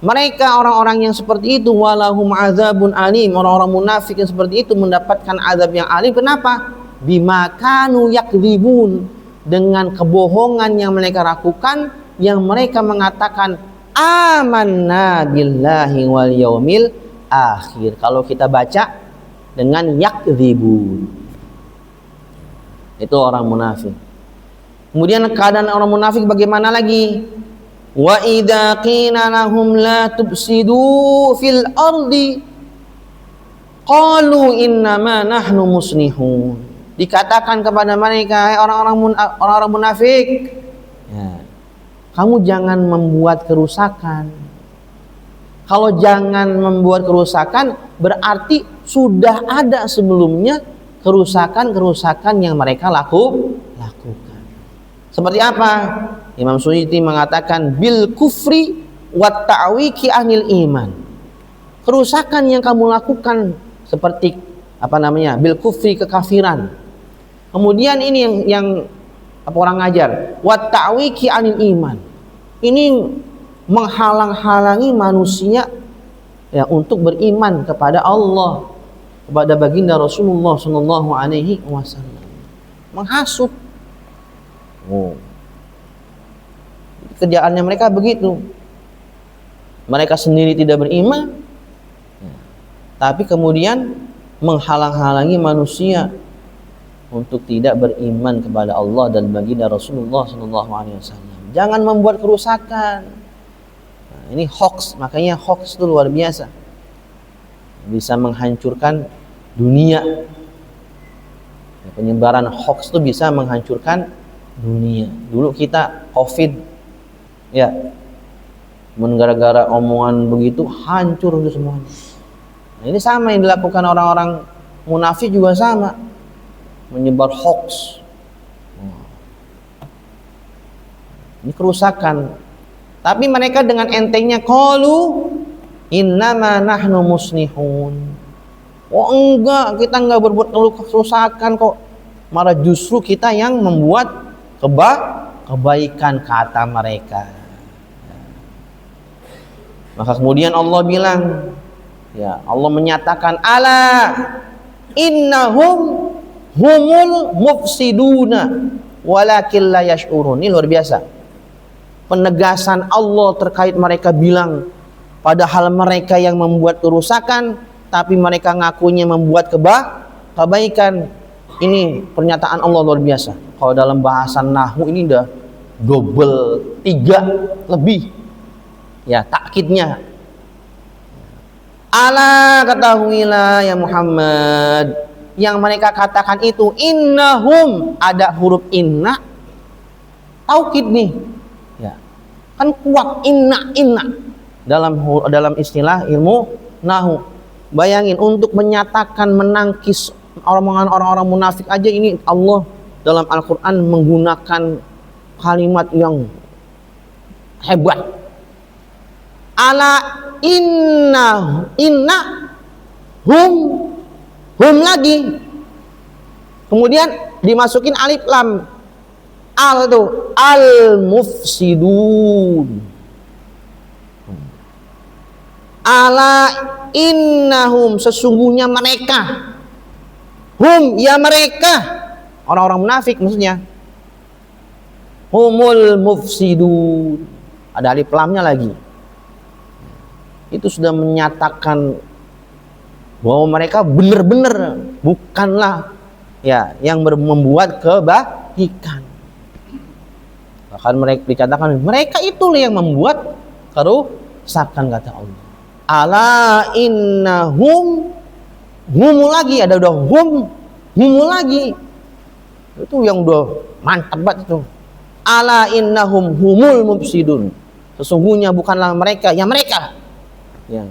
Mereka orang-orang yang seperti itu, walahum azabun alim, orang-orang munafik yang seperti itu mendapatkan azab yang alim. Kenapa? Bima kanu yakdzibun, dengan kebohongan yang mereka lakukan, yang mereka mengatakan amanna billahi wal yaumil akhir. Kalau kita baca dengan yakdzibun, itu orang munafik. Kemudian keadaan orang munafik bagaimana lagi? Wa idza qila lahum la tufsidu fil ardi qalu innama nahnu muslihun. dikatakan kepada mereka, orang-orang munafik, ya, kamu jangan membuat kerusakan. Kalau jangan membuat kerusakan, berarti sudah ada sebelumnya kerusakan-kerusakan yang mereka lakukan. Seperti apa? Imam Suyuti mengatakan bil kufri wat ta'wiki anil iman. Kerusakan yang kamu lakukan seperti bil kufri, kekafiran. Kemudian ini yang apa orang ngajar, wat ta'wiki anil iman. Ini menghalang-halangi manusia ya untuk beriman kepada Allah, kepada baginda Rasulullah sallallahu alaihi wasallam. Menghasut. Kerjaannya mereka begitu. Mereka sendiri tidak beriman, tapi kemudian menghalang-halangi manusia untuk tidak beriman kepada Allah dan baginda Rasulullah sallallahu alaihi wasallam. Jangan membuat kerusakan. Ini hoax, makanya hoax itu luar biasa, bisa menghancurkan dunia. Penyebaran hoax itu bisa menghancurkan dunia. Dulu kita COVID, ya, gara-gara omongan begitu hancur itu semuanya. Nah, ini sama yang dilakukan orang-orang munafik juga sama, menyebar hoax. Ini kerusakan. Tapi mereka dengan entengnya qalu innama nahnu muslihun. Oh enggak, kita enggak berbuat kerusakan kok. Malah justru kita yang membuat kebaikan, kata mereka. Maka kemudian Allah bilang, ya, Allah menyatakan ala innahum humul mufsiduna walakin la yash'urun. Ini luar biasa. Penegasan Allah terkait mereka bilang, padahal mereka yang membuat kerusakan, tapi mereka ngakunya membuat kebaikan. Ini pernyataan Allah luar biasa. Kalau dalam bahasan nahwu ini udah double, 3 lebih. Ya, takkidnya. Ala ketahuilah ya Muhammad, yang mereka katakan itu innahum, ada huruf inna, taukid nih. Kan kuat inna dalam istilah ilmu nahu. Bayangin, untuk menyatakan menangkis omongan orang-orang munafik aja ini Allah dalam Al-Quran menggunakan kalimat yang hebat. Ala inna hum lagi, kemudian dimasukin alif lam. Al tuh al mufsidun. Ala innahum, sesungguhnya mereka, hum ya mereka, orang-orang munafik maksudnya, humul mufsidun, ada alif lamnya lagi. Itu sudah menyatakan bahwa mereka benar-benar bukanlah ya yang membuat kebaikan. Bahkan mereka dikatakan mereka itulah yang membuat kerusakan, kata Allah. Ala innahum, humu lagi, ada udah humu lagi. Itu yang udah mantap banget itu. Ala innahum humul mufsidun. Sesungguhnya bukanlah mereka yang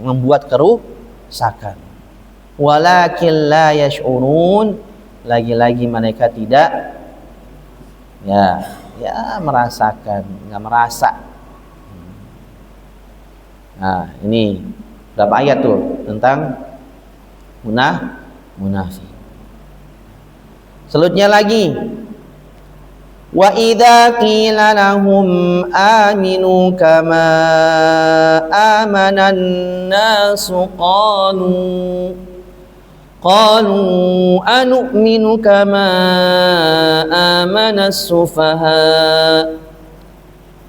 membuat kerusakan. Walakin la yash'urun, lagi-lagi mereka tidak merasakan, nggak merasa. Nah, ini berapa ayat tuh tentang munafik. Selanjutnya lagi, wa idza qila lahum aminu kama amanan nasu qalu anu'minu kama amana as-sufaha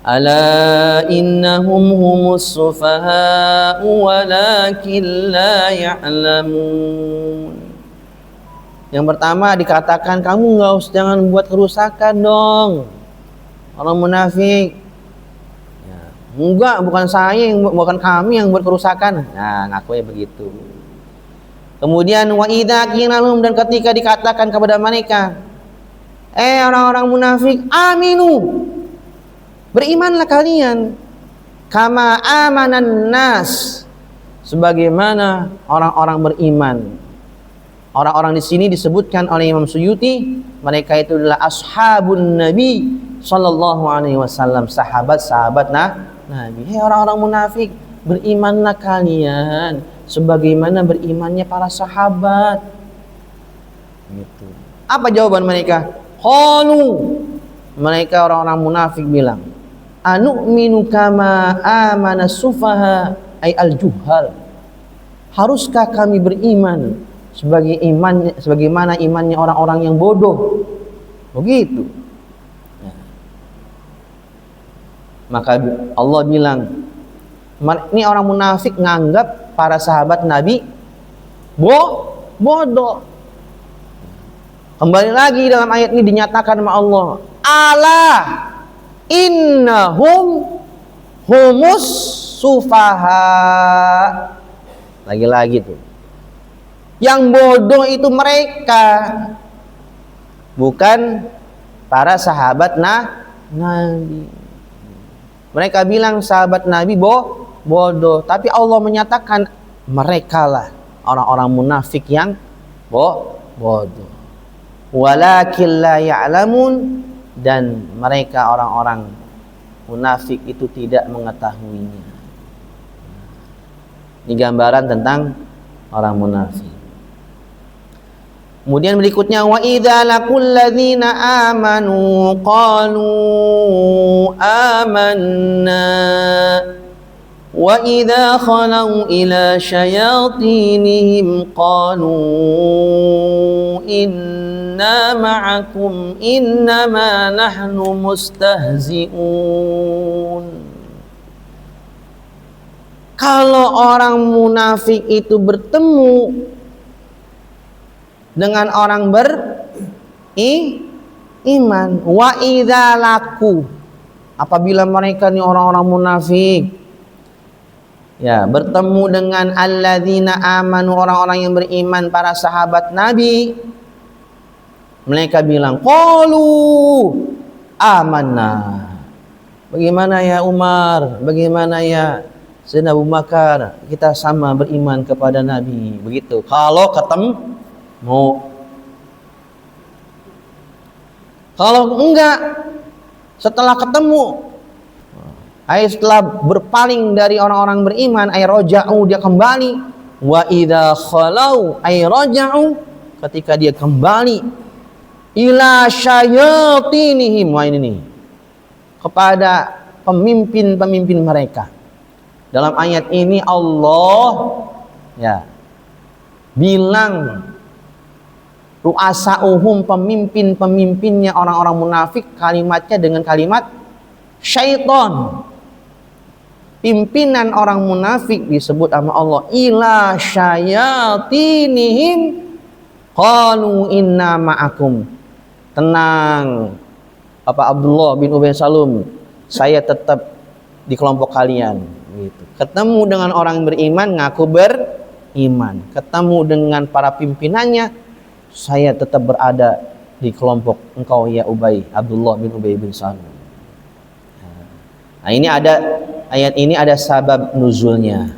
ala innahum humus sufaha walakin la ya'lamun. Yang pertama dikatakan, kamu jangan buat kerusakan dong, orang munafik. Ya, enggak, bukan kami yang buat kerusakan. Nah, ngakunya begitu. Kemudian wa idza qila lahum, dan ketika dikatakan kepada mereka, orang-orang munafik, aminu, berimanlah kalian, kama amanan nas, sebagaimana orang-orang beriman. Orang-orang di sini disebutkan oleh Imam Suyuti, mereka itu adalah ashabun Nabi sallallahu alaihi wasallam, sahabat-sahabat Nabi. Orang-orang munafik, berimanlah kalian sebagaimana berimannya para sahabat. Gitu. Apa jawaban mereka? Qalu, mereka orang-orang munafik bilang, anu'minu kama amana sufaha, ay al-juhal. Haruskah kami beriman sebagaimana imannya orang-orang yang bodoh? Begitu. Maka Allah bilang, ini orang munafik nganggap para sahabat Nabi bodoh. Kembali lagi dalam ayat ini dinyatakan sama Allah, ala innahum humus sufaha. Lagi-lagi tuh, yang bodoh itu mereka, bukan para sahabat Nabi. Mereka bilang sahabat Nabi bodoh, tapi Allah menyatakan mereka lah orang-orang munafik yang bodoh. Walakin la ya'lamun, dan mereka orang-orang munafik itu tidak mengetahuinya. Ini gambaran tentang orang munafik. Kemudian berikutnya, wa idza laqul ladzina amanu qalu amanna wa idza khalau ila syayatinihim qalu inna ma'akum innama nahnu mustahzi'un. Kalau orang munafik itu bertemu dengan orang beriman, wa idza laku, apabila mereka ini orang-orang munafik ya bertemu dengan alladzina amanu, orang-orang yang beriman, para sahabat Nabi, mereka bilang qalu amanna. Bagaimana ya Umar, bagaimana ya Sayyidina Abu Bakar, kita sama beriman kepada Nabi. Begitu kalau ketemu. Kalau enggak, setelah ketemu, setelah berpaling dari orang-orang beriman, roja'u, dia kembali. Wa idza khalau, roja'u, ketika dia kembali ila syayatinihim, wah ini nih, kepada pemimpin-pemimpin mereka. Dalam ayat ini Allah ya bilang ru'asa'uhum, pemimpin-pemimpinnya orang-orang munafik, kalimatnya dengan kalimat syaitan. Pimpinan orang munafik disebut sama Allah, ila syayatinihim qalu inna ma'akum. Tenang Abdullah bin Ubay Salum, saya tetap di kelompok kalian gitu. Ketemu dengan orang beriman, ngaku beriman. Ketemu dengan para pimpinannya, saya tetap berada di kelompok engkau ya Ubay, Abdullah bin Ubay bin Salul. Nah, ini ada ayat ini ada sabab nuzulnya.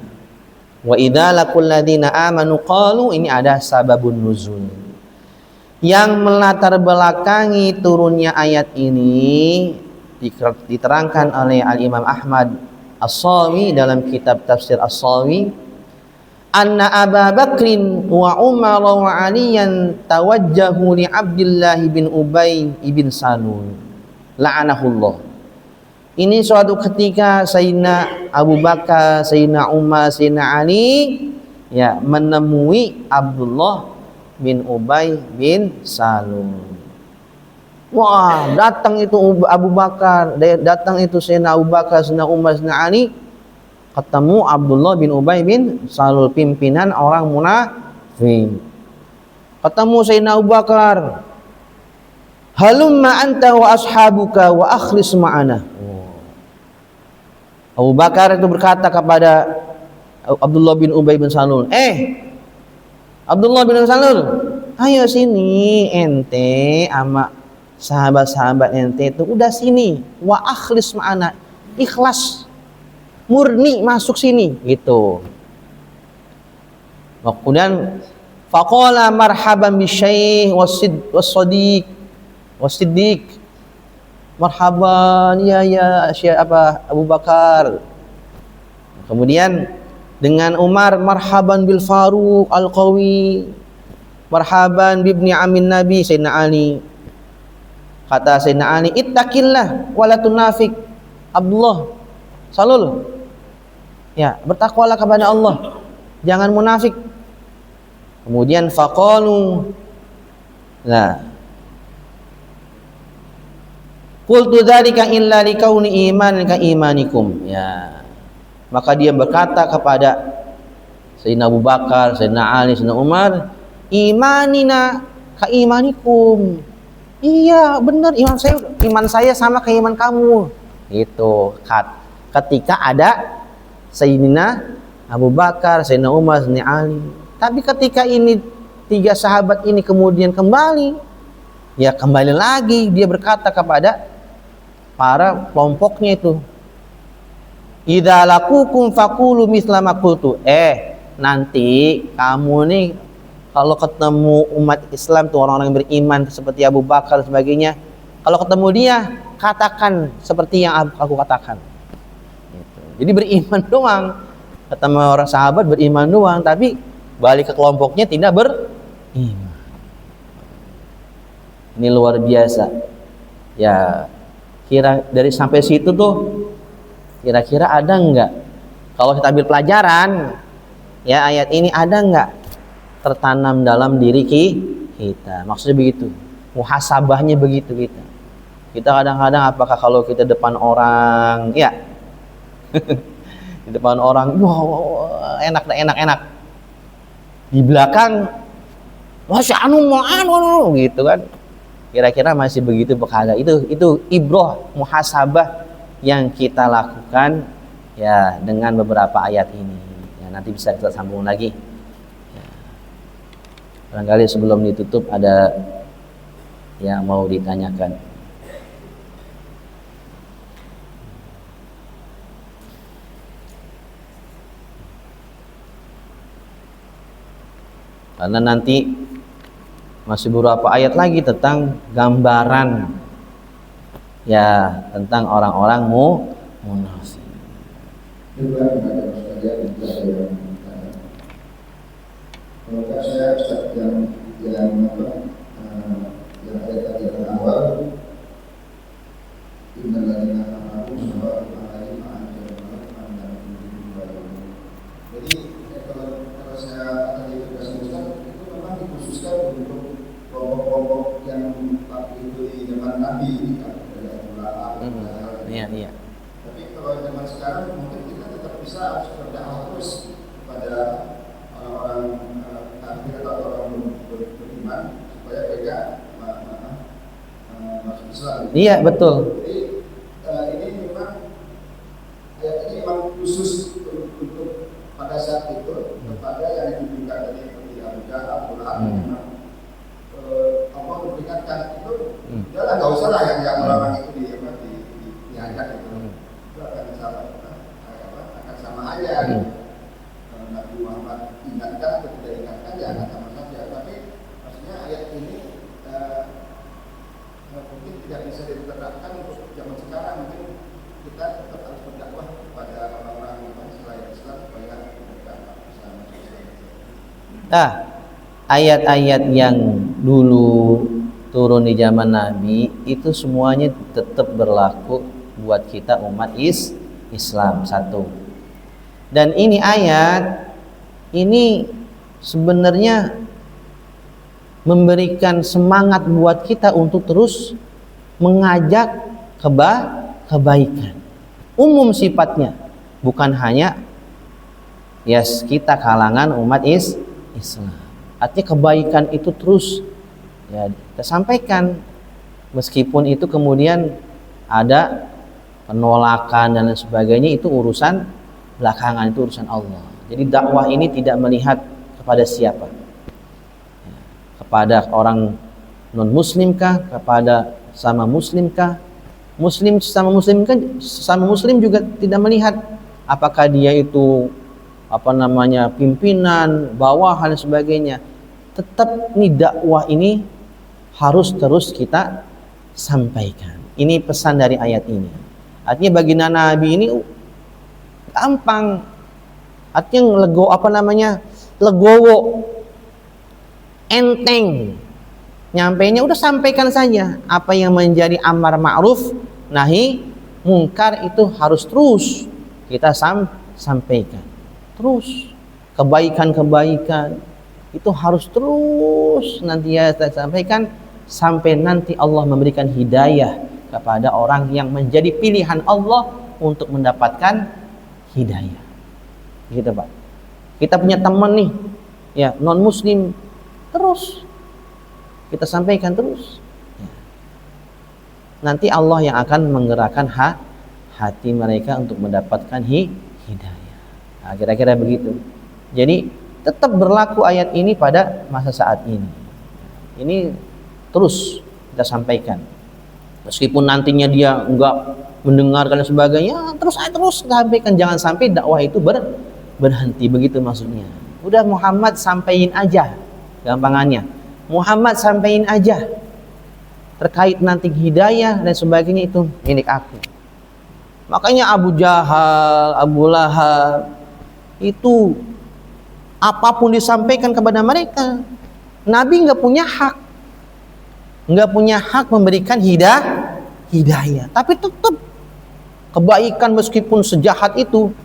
Wa idza laqul ladzina amanu qalu, ini ada sababun nuzul. Yang melatar belakangi turunnya ayat ini diterangkan oleh Al-Imam Ahmad As-Sawi dalam kitab tafsir As-Sawi. Anna Abu Bakrin wa Umar wa Aliyan tawajjahu li Abdullah bin Ubay bin Salul la'anahullah. Ini suatu ketika Sayyidina Abu Bakar, Sayyidina Umar, Sayyidina Ali ya menemui Abdullah bin Ubay bin Salul. Wah, datang itu Abu Bakar, datang itu Sayyidina Abu Bakar, Sayyidina Umar, Sayyidina Ali, ketemu Abdullah bin Ubay bin Salul, pimpinan orang munafik. Ketemu Sayyidina Abu Bakar, halumma anta wa ashabuka wa akhlis ma'ana. Abu Bakar itu berkata kepada Abdullah bin Ubay bin Salul, Abdullah bin Salul, ayo sini ente sama sahabat-sahabat ente itu udah sini, wa akhlis ma'ana, ikhlas murni masuk sini gitu. Kemudian faqala marhaban bisyaikh was-siddiq marhaban ya Syekh Abu Bakar. Kemudian dengan Umar, marhaban bil Faruq al-Qawi, marhaban bibni amin Nabi Sayyidina Ali. Kata Sayyidina Ali, ittaqillah wala tunafik. Abdullah Salul, ya, bertakwalah kepada Allah, jangan munafik. Kemudian faqalu, nah, qultu dzalika illa likauni iman ka imanikum. Ya, maka dia berkata kepada Sayyidina Abu Bakar, Sayyidina Ali, Sayyidina Umar, imanina ka imanikum. Iya, benar, iman saya sama kayak iman kamu. Itu ketika ada Sayyidina Abu Bakar, Sayyidina Umar, Sayyidina Ali. Tapi ketika ini tiga sahabat ini kemudian kembali, ya kembali lagi dia berkata kepada para kelompoknya itu, idza laqukum faqulu misla ma qultu. Nanti kamu nih kalau ketemu umat Islam tuh, orang-orang yang beriman seperti Abu Bakar dan sebagainya, kalau ketemu dia katakan seperti yang aku katakan gitu. Jadi beriman doang, ketemu orang sahabat beriman doang, tapi balik ke kelompoknya tidak beriman. Ini luar biasa ya. Kira dari sampai situ tuh kira-kira ada enggak, kalau kita ambil pelajaran ya, ayat ini ada enggak tertanam dalam diri kita? Maksudnya begitu, muhasabahnya begitu. Kita kadang-kadang apakah kalau kita depan orang, ya di depan orang, wow, enak, di belakang masya anu gitu kan, kira-kira masih begitu bekala. Itu ibroh muhasabah yang kita lakukan ya dengan beberapa ayat ini ya, nanti bisa kita sambung lagi. Barangkali sebelum ditutup ada yang mau ditanyakan. Karena nanti masih beberapa ayat lagi tentang gambaran ya tentang orang-orang munafik. Kalau saya Ustaz yang ayat yang awal, innal ladzina amanu sawa'un 'alaihim jadi kalau saya akan dikasih Ustaz, itu memang dikhususkan untuk kelompok-kelompok yang itu di zaman Nabi ini kan, dari ulama. Iya. Tapi kalau zaman sekarang mungkin kita tetap bisa harus berdakwah terus kepada orang-orang kafir atau orang beriman supaya mereka masuk Islam. Iya, betul. Jadi ini memang ayat ini memang khusus untuk pada saat itu kepada yang diberikan tadi seperti Abu Jahal, Abu Lahab, memang Allah memberikan itu, udahlah nggak usah lah yang orang itu diangkat itu akan sama aja. Nabi Muhammad ingatkan atau tidak ingatkan ya akan sama saja. Tapi maksudnya ayat ini mungkin tidak bisa diterapkan untuk zaman sekarang. Mungkin kita tetap harus berdakwah kepada orang-orang selain Islam supaya mereka bisa masuk Islam. Nah, ayat-ayat yang dulu turun di zaman Nabi itu semuanya tetap berlaku buat kita umat Islam satu. Dan ini ayat ini sebenarnya memberikan semangat buat kita untuk terus mengajak kebaikan. Umum sifatnya, bukan hanya ya kita kalangan umat Islam. Artinya kebaikan itu terus ya kita sampaikan, meskipun itu kemudian ada penolakan dan lain sebagainya, itu urusan belakangan, itu urusan Allah. Jadi dakwah ini tidak melihat kepada siapa, kepada orang non muslim kah, kepada sama muslim kah? Muslim sama muslim kan, sama muslim juga tidak melihat apakah dia itu pimpinan, bawahan dan sebagainya. Tetap nih dakwah ini harus terus kita sampaikan. Ini pesan dari ayat ini. Artinya baginda Nabi ini gampang. Artinya legowo, enteng. Nyampainya udah sampaikan saja. Apa yang menjadi amar ma'ruf nahi mungkar itu harus terus kita sampaikan. Terus kebaikan-kebaikan itu harus terus nanti ya kita sampaikan sampai nanti Allah memberikan hidayah kepada orang yang menjadi pilihan Allah untuk mendapatkan hidayah. Gitu Pak. Kita punya teman nih, ya non muslim, terus kita sampaikan terus. Ya. Nanti Allah yang akan menggerakkan hati mereka untuk mendapatkan hidayah. Nah, kira-kira begitu. Jadi tetap berlaku ayat ini pada masa saat ini. Ini terus kita sampaikan. Meskipun nantinya dia enggak mendengarkan dan sebagainya, terus sampaikan. Jangan sampai dakwah itu berhenti, begitu maksudnya. Udah Muhammad sampaikan aja, gampangannya. Muhammad sampaikan aja. Terkait nanti hidayah dan sebagainya itu milik aku. Makanya Abu Jahal, Abu Lahab itu apapun disampaikan kepada mereka, Nabi nggak punya hak memberikan hidayah. Tapi tetap kebaikan meskipun sejahat itu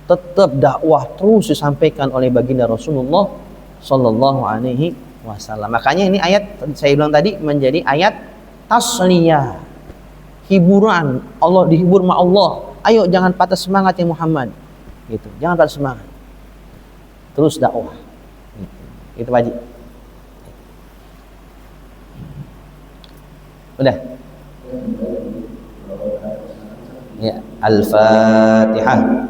tetap dakwah terus disampaikan oleh baginda Rasulullah Sallallahu Alaihi Wasallam. Makanya ini ayat saya bilang tadi menjadi ayat tasliyah, hiburan. Allah dihibur sama Allah. Ayo jangan patah semangat ya Muhammad. Gitu. Jangan patah semangat. Terus dakwah. Gitu. Itu Pak Haji. Udah. Ya, Al-Fatihah.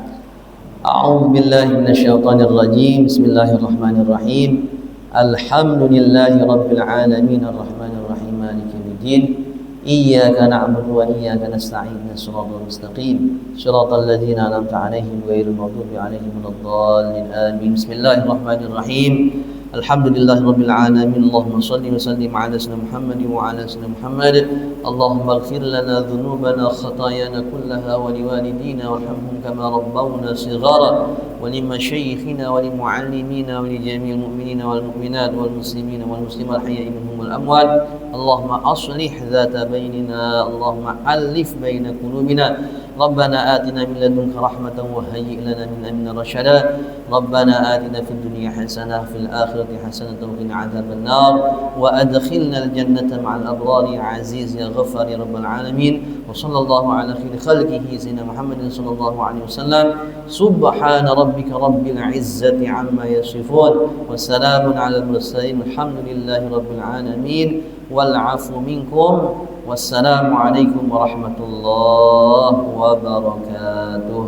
A'udzu billahi minasyaitonir rajim. Bismillahirrahmanirrahim. Alhamdulillahi rabbil alamin arrahmanir rahim maliki yaumiddin. Iyyaka na'budu wa iyyaka nasta'in. Shiratal mustaqim. Shiratal ladzina an'amta 'alaihim ghairil maghdubi 'alaihim waladdallin. Amin. Bismillahirrahmanirrahim. Alhamdulillahi rabbil alamin. Allahumma shalli wa sallim ala sayyidina Muhammad wa ala sayyidina Muhammad. Allahumma ighfir lana dhunubana khatayana kullaha wa liwalidina warhamhum kama rabbawna shighara wa limashayikhina wa limuallimina wa lijami'il mu'minina wal mu'minat wal muslimina wal muslimat ahya'i minhum wal amwat. Allahumma aslih dhata bainina. Allahumma alif baina qulubina. ربنا آتنا من لدنك رحمة وهيئ لنا من أمرنا رشدا ربنا آتنا في الدنيا حسنة وفي الآخرة حسنة وقنا عذاب النار وأدخلنا الجنة مع الأبرار يا عزيز يا غفار يا رب العالمين وصلى الله على خير خلقه سيدنا محمد صلى الله عليه وسلم سبحان ربك رب العزة عما يصفون وسلام على المرسلين الحمد لله رب العالمين والعفو منكم والسلام عليكم ورحمة الله وبركاته.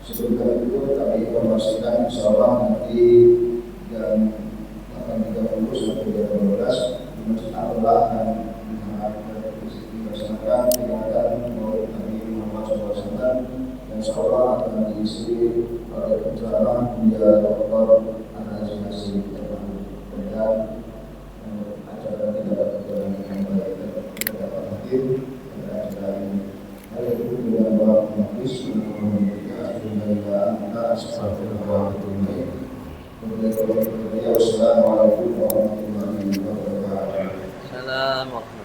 Sebelum itu kami informasikan insyaallah nanti jam 8.30 sampai jam 12 di Masjid Al-Falah akan dilaksanakan kegiatan Maulid Nabi Muhammad SAW dan insyaallah akan diisi oleh penceramah Buya Dr. An-Haji Hasim dan acara tidak berjalan dengan baik kita dapat hadir pada acara ini. Hal itu dengan doa majlis Assalamualaikum warahmatullahi wabarakatuh.